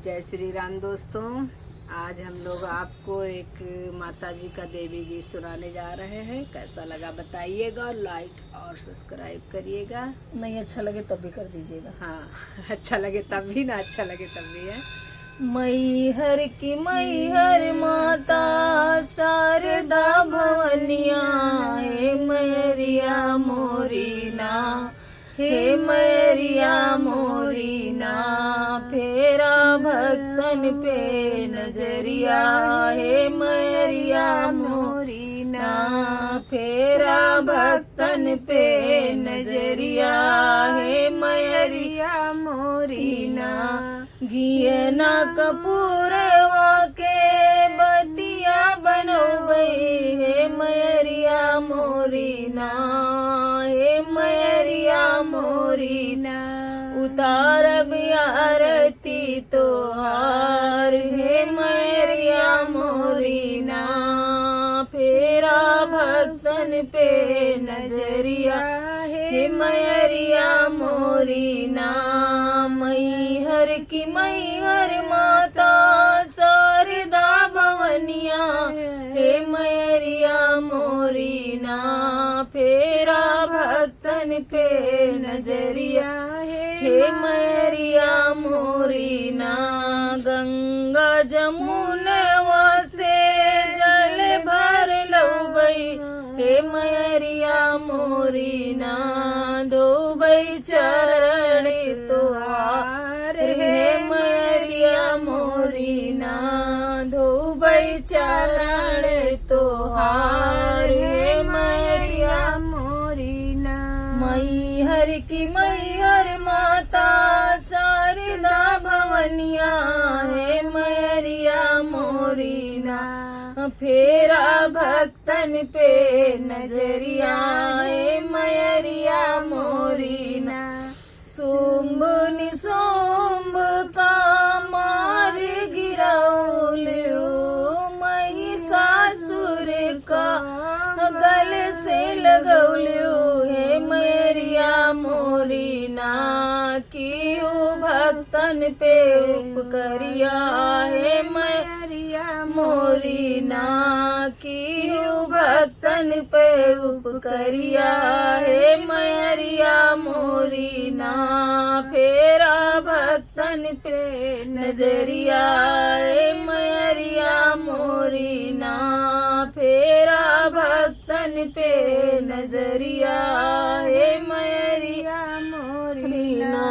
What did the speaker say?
जय श्री राम दोस्तों। आज हम लोग आपको एक माता जी का देवी गीत सुनाने जा रहे हैं। कैसा लगा बताइएगा, लाइक और सब्सक्राइब करिएगा। नहीं अच्छा लगे तब भी कर दीजिएगा। हाँ, अच्छा लगे तब भी ना, अच्छा लगे तब भी है। मैहर की मैहर माता शारदा भवनिया, हे मैरिया मोरीना, हे मैरिया मोरीना, फेरा भक्तन पे नजरिया, हे मैरिया मोरीना, फेरा भक्तन पे नजरिया, हे मैरिया मोरीना, घियना कपूरवा के बतिया बनोबै, हे मैरिया मोरीना, हे मैरिया मोरीना, उतारब आरती तोहार, हे मैरिया मोरीना, फेरा भक्तन पे नजरिया, हे मैरिया मोरीना, मैहर की मैहर माता शारदा भवनिया, हे मैरिया मोरीना, फेरा भक्तन पे नजरिया, हे मैरिया मोरीना, गंगा जमुनवा से जल भर लौबै, हे मैरिया मोरीना, धोबै चरण तोहार, हे मैरिया मोरीना, धोबै चरण तोहार, हे मैरिया मोरीना, मैहर की मैहर माता शारदा भवनिया, हे मैरिया मोरीना, फेरा भक्तन पे नजरिया, हे मैरिया मोरीना, शुंभ निशुंभ का मार गिरौलियो, महिषासुर का गल से लगौलियो, हे मैरिया मोरीना, कियो भक्तन पे उपकरिया, हे मैरिया मोरीना, कियो भक्तन पे उपकरिया, हे मैरिया मोरीना, फेरा भक्तन पे नजरिया, हे मैरिया मोरीना, फेरा भक्तन पे नजरिया, हे मैरिया मोरीना।